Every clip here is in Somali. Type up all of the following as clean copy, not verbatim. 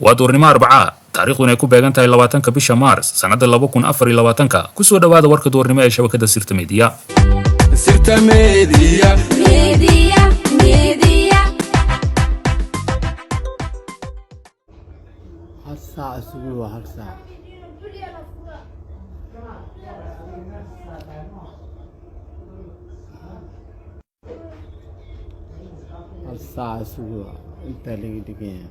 ودورنما 4 taariikhduna ay ku beegan tahay 20ka bisha Maars sanada 2024 ku soo dhawaada warka doornimo ee shabakada Sirta Media. Sirta Media هالساعة سووا هالساعة هالساعة سووا انت اللي دقيقة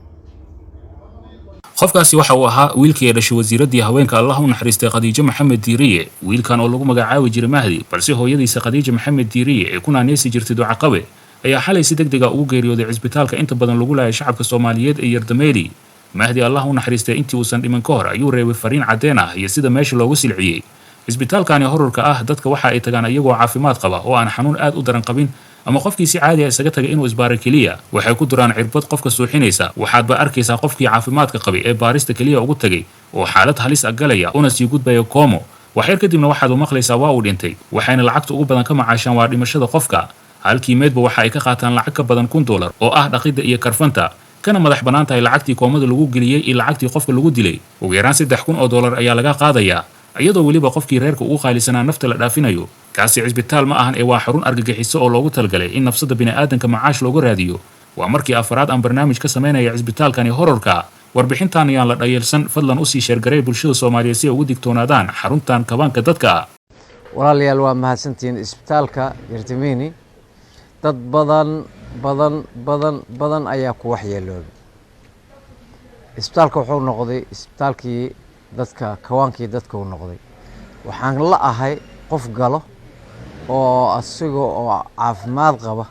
qofkaasi waxa uu ahaa wiilkii ay dhashay wasiiradii haweenka Allah u naxariistay Khadiija Maxamed Diiriye wiilkan oo lagu magacaabi jiray Mahdi balse hooyadiisa Khadiija Maxamed Diiriye ee kuna neesi jirtay duca qabe ayaa xalay si degdeg ah ugu geeriyooday cisbitaalka inta badan lagu laayay shacabka Soomaaliyeed ee Yardameeli Mahdi Allah u naxariistay intii uu san dhiman ka hor ayuu reebay fariin cadeen ah iyo sida meesha loogu silciyay cisbitaalkani horarka ah dadka waxa ay tagaan iyagoo caafimaad qaba oo aan xanuun aad u daran qabin ama qofkii si caadi ah isaga tagay inuu isbaaro kaliya waxay ku duraan cirbad qofka suuxinaysa waxaad ba arkaysaa qofkii caafimaadka qabay ee baarista kaliya ugu tagay oo xaalad halis ah galaya una sii gudbaya koomo waxyar kadibna waxaad u maqlaysaa waa uu dhintay waxayna lacagta ugu badan ka macaashaan waa dhimashada qofka halkii meedba waxa ay ka qaataan lacag ka badan $1,000 oo ah dhaqida iyo karfanta kana madax banaan tahay lacagtii koomada lagu geliyay iyo lacagtii qofka lagu dilay ugu yaraan $3,000 ayaa laga qaadayaa iyadoo waliba qofkii reerka ugu qaalisanaa nafta la dhaafinayo kaasi cisbitaal ma ahan ee waa xarun argagixiso oo loogu talgalay in nafsada bini'aadanka macaash loogu raadiyo waa markii afraad aan barnaamij ka sameynaya cisbitaalkani horarka warbixintan ayaan la dhayeelsan fadlan u sii sheergaray bulshada Soomaaliyeed si ay ugu digtoonaadaan xaruntan kabanka dadka walaalayaal waa mahadsantiin isbitaalka Yardameeli dad badan ayaa ku waxyeeloobay isbitaalka wuxuu noqday isbitaalkii dadka kawaankii dadka uu noqday waxaan la ahay qof galo oo asiga oo caafimaad qaba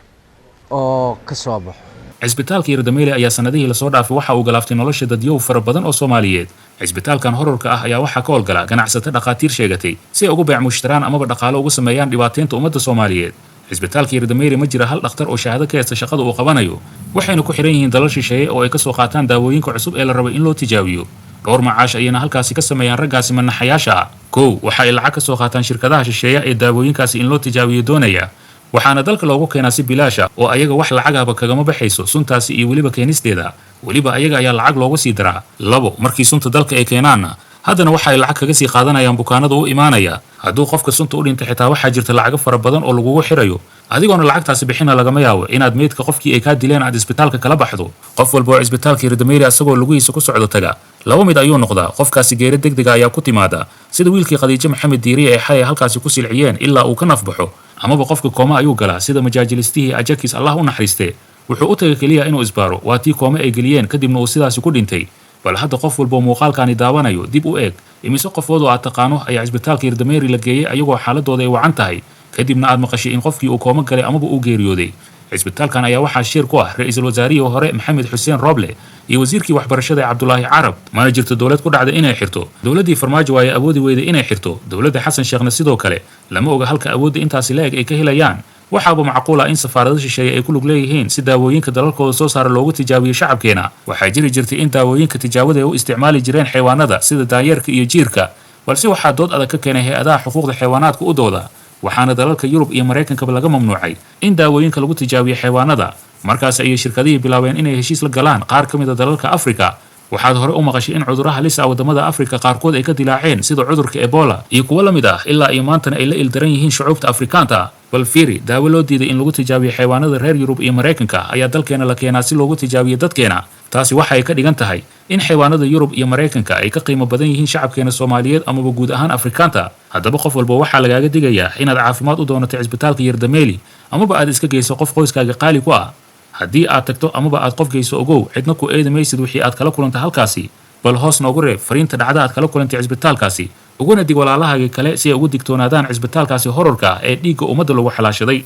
oo ka soo baxo cisbitaalka Yardameeli ayaa sanadihii la soo dhaafay waxa uu galaaftay nolosha dadyow fara badan oo Soomaaliyeed cisbitaalkan horarka ah ayaa waxa ka howlgala ganacsato dhaqaatiir sheegatay si ay ugu beec mushtaraan ama dhaqaale ugu sameeyaan dhibaateynta ummadda Soomaaliyeed cisbitaalka Yardameeli ma jira hal dhakhtar oo shahaado ka haysta shaqada uu qabanayo waxayna ku xiran yihiin dalal shisheeye oo ay ka soo qaataan daawooyinka cusub ee la rabo in loo tijaabiyo dhowr macaash ayayna halkaasi ka sameeyaan raggaasi manaxayaasha kow waxa ay lacag ka soo qaataan shirkadaha shisheeye ee daawooyinkaasi in loo tijaabiyo doonaya waxaana dalka loogu keenaa si bilaasha oo ayaga wax lacag ahba kagama baxayso suntaasi iyo waliba keenisteeda waliba ayaga ayaa lacag loogu sii diraa labo markii sunta dalka ay keenaana haddana waxa ay lacag kaga sii qaadanayaan bukaanada u imaanaya hadduu qofka sunta u dhintay xitaa waxaa jirta lacag fara badan oo lagugu xirayo adigoona lacagtaasi bixina lagama yaabo inaad meedka qofkii ay ka dileen aad isbitaalka kala baxdo qof walba oo isbitaalka Yardameeli asagoo lugihiisa ku socdo taga laba mid ayuu noqdaa qofkaasi geeri degdeg ah ayaa ku timaada sida wiilkii Khadiija Maxamed Diiriye ay xalay halkaasi ku silciyeen ilaa uu ka nafbaxo amaba qofka kooma ayuu galaa sida majaajilistihii Ajakis Allah u naxariistay wuxuu u tagay kaliya inuu isbaaro waa tii kooma ay geliyeen kadibna uu sidaasi ku dhintay bal hadda qof walba muuqaalkaani daawanayo dib u eeg imise qofood oo aad taqaano ayaa isbitaalka Yardameeli la geeyay ayagoo xaaladooda ay wacan tahay kadibna aad maqashay in qofkii uu kooma galay amaba uu geeriyooday cisbitaalkan ayaa waxaa shir ku ah ra'iisul wasaarihii hore Maxamed Xuseen Roble iyo wasiirkii waxbarashada Cabdullaahi Carab mana jirto dawlad ku dhacday inay xirto dawladii Farmaajo ay awoodi weyday inay xirto dawladda Xasan Sheekhna sidoo kale lama oga halka awoodda intaasi leeg ay ka helayaan waxaaba macquul ah in safaaradaha shisheeye ay ku lug leeyihiin si daawooyinka dalalkooda soo saara loogu tijaabiyo shacabkeena waxaa jiri jirtay in daawooyinka tijaabada ay u isticmaali jireen xayawaanada sida daanyeerka iyo jiirka balse waxaa dood adag ka keenay hay'adaha xuquuqda xayawaanaadka u dooda waxaana dalalka Yurub iyo Mareykanka laga mamnuucay in daawooyinka lagu tijaabiyo xayawaanada markaas ay shirkadihii bilaabeen inay heshiis la galaan qaar ka mid ah dalalka Afrika waxaad hore u maqashay in cudurrada halisa wadamada Afrika qaarkood ay ka dilaaceen sida cudurka Ebola iyo kuwa la mid ah ilaa ay maantana ay la ildaran yihiin shucuubta Afrikaanta bal fiiri daawo loo diiday in lagu tijaabiyo xayawaanada reer Yurub iyo Mareykanka ayaa dalkeena la keenaa si loogu tijaabiyo dadkeena taasi waxa ay ka dhigan tahay in xayawaanada Yurub iyo Mareykanka ay ka qiimo badan yihiin shacabkeena Soomaaliyeed ama guud ahaan Afrikaanta haddaba qof walba waxa lagaaga digayaa inaad caafimaad u doonato cisbitaalka Yardameeli amaba aad iska geyso qof qoyskaaga qaali ku ah haddii aad tagto amaba aad qof geyso ogow cidna ku eedamaysid wixii aad kala kulantay halkaasi bal hoos noogu reeb fariinta dhacda aad kala kulantay cisbitaalkaasi uguna dig walaalahaaga kale si ay ugu digtoonaadaan cisbitaalkaasi horarka ee dhiigga ummadda lagu xalaashaday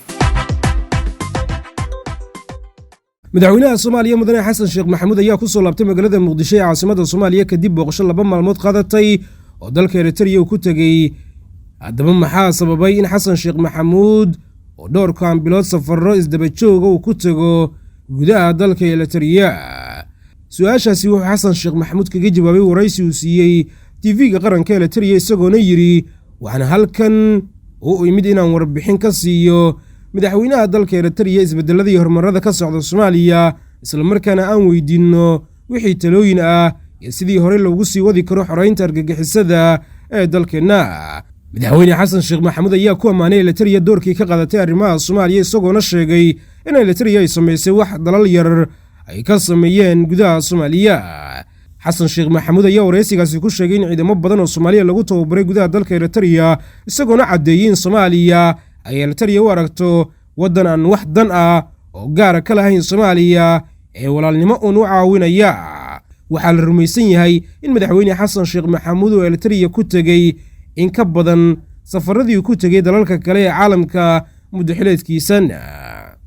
madaxweynaha Soomaaliya mudane Xasan Sheekh Maxamuud ayaa ku soo laabtay magaalada Muqdisho ee caasimadda Soomaaliya kadib booqasho 2 maalmood qaadatay oo dalka Eritrea uu ku tagay haddaba maxaa sababay in Xasan Sheekh Maxamuud oo dhowr bilood safarro isdaba jooga uu ku tago gudaha dalka Eritrea su'aashaasi wuxuu Xasan Sheekh Maxamuud kaga jawaabay waraysi uu siiyay TV-ga qaranka Eritrea isagoona yiri waxaan halkan u imid inaan warbixin ka siiyo madaxweynaha dalka Eritrea isbedeladii horumarada ka socda Soomaaliya isla markaana aan weydiino wixii talooyin ah iyo sidii hore loogu sii wadi karo xoreynta argagixisada ee dalkeenna. madaxweyne xasan sheekh maxamuud ayaa ku ammaanay Eritrea doorkii ka qaadatay arrimaha Soomaaliya isagoona sheegay in Eritrea ay samaysay wax dalal yar ay ka sameeyeen gudaha Soomaaliya. xasan sheekh maxamuud ayaa wareysigaasi ku sheegay in ciidamo badan oo Soomaaliya lagu tababaray gudaha dalka Eritrea isagoona cadeeyay in Soomaaliya ay Eritrea u aragto waddan aan wax dan ah oo gaar ka lahayn Soomaaliya ee walaalnimo u caawinaya. waxaa la rumaysan yahay in madaxweyne xasan sheekh maxamuud oo Eritrea ku tagay in ka badan safaradii ku tagay dalalka kale ee caalamka muddo xileedkiisan.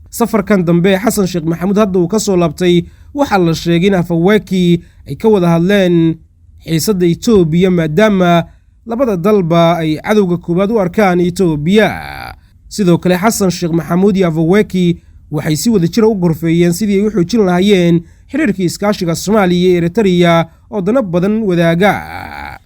safarkan dambe xasan sheekh maxamuud hadda uu ka soo laabtay waxaa la sheegay in Afwerki ay ka wada hadleen xiisadda Itoobiya maadaama labada dalba ay cadowga koowaad u arkaan Itoobiya. sidoo kale xasan sheekh maxamuud iyo Afwerki waxay si wada jir u gorfeeyeen sidii ay u xoojin lahaayeen xiriirka iskaashiga Soomaaliya iyo Eritrea oo dana badan wadaaga.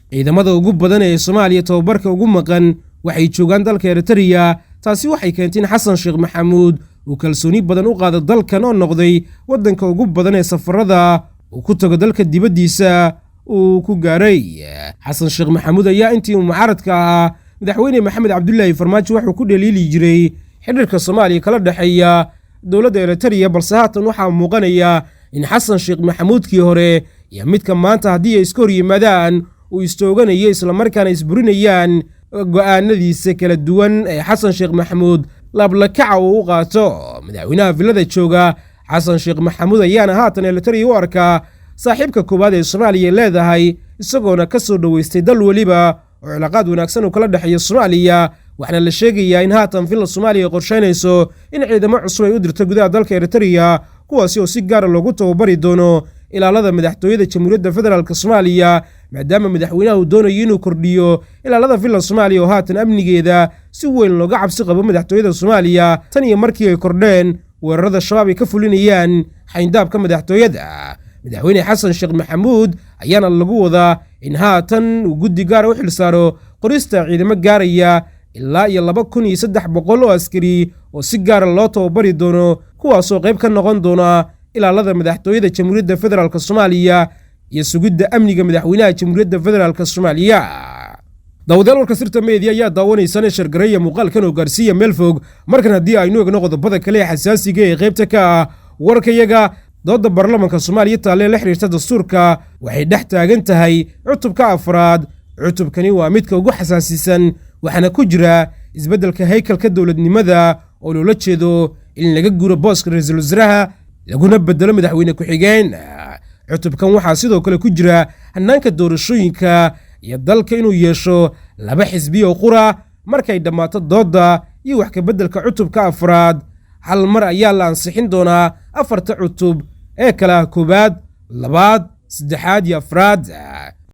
ciidamada ugu badan ee Soomaaliya tababarka ugu maqan waxay joogaan dalka Eritrea. taasi waxay keentay in xasan sheekh maxamuud uu kalsooni badan u qaado dalkan oo noqday waddanka ugu badan ee safarada uu ku tago dalka dibaddiisa uu ku gaaray. xasan sheekh maxamuud ayaa intii uu mucaaradka ahaa madaxweyne maxamed cabdullaahi farmaajo wuxuu ku dhaliili jiray xiriirka Soomaaliya kala dhaxeeya dowladda Eritrea, balse haatan waxaa muuqanaya in xasan sheekh maxamuudkii hore iyo midka maanta haddii ay iska hor yimaadaan uu istooganayo islamarkaana isburinayaan go'aanadiisa kala duwan ee xasan sheekh maxamuud laablakaca uu u qaato. madaxweynaha villada jooga xasan sheekh maxamuud ayaana haatan Eritrea u arkaa saaxiibka koowaad ee Soomaaliya leedahay isagoona ka soo dhaweystay dal waliba oo cilaaqaad wanaagsan uu kala dhaxeeyo Soomaaliya. waxaana la sheegayaa in haatan villa Soomaaliya qorsheynayso in ciidamo cusub ay u dirto gudaha dalka Eritrea kuwaasi oo si gaar ah loogu tababari doono ilaalada madaxtooyada Jamhuuriyadda Federaalka Soomaaliya maadaama madaxweynaha uu doonayo inuu kordhiyo ilaalada villa Soomaaliya oo haatan amnigeeda si weyn looga cabsi qabo madaxtooyada Soomaaliya tan iyo markii ay kordheen weerarada shabaab ay ka fulinayaan xayndaabka madaxtooyada. madaxweyne xasan sheekh maxamuud ayaana lagu wadaa in haatan uu guddi gaar u xilsaaro qorista ciidamo gaaraya ilaa iyo 2300 oo askari oo si gaar ah loo tababari doono kuwaasoo qayb ka noqon doona ilaalada madaxtooyada Jamhuuriyadda Federaalka Soomaaliya iyo sugidda amniga madaxweynaha Jamhuuriyadda Federaalka Soomaaliya. dawadayaal warka sirta media ayaa daawanaysan shargareeya muuqaalkan oo gaarsiiya meel fog. markan haddii aynu eegno qodobada kale ee xasaasiga ee qaybta ka ah warkayaga, dooda baarlamaanka Soomaaliya taale la xiriirta dastuurka waxay dhex taagan tahay cutubka afraad. cutubkani waa midka ugu xasaasisan waxaana ku jira isbeddelka haykalka dowladnimada oo loola jeedo in laga guuro booska ra'iisul wasaaraha laguna bedelo madaxweyne ku-xigeen. cutubkan waxaa sidoo kale ku jira hannaanka doorashooyinka iyo dalka inuu yeesho 2 xisbi oo qura markay dhammaato dooda iyo wax ka beddelka cutubka afraad. hal mar ayaa la ansixin doonaa 4 cutub ee kala koobaad, labaad, saddexaad iyo afraad.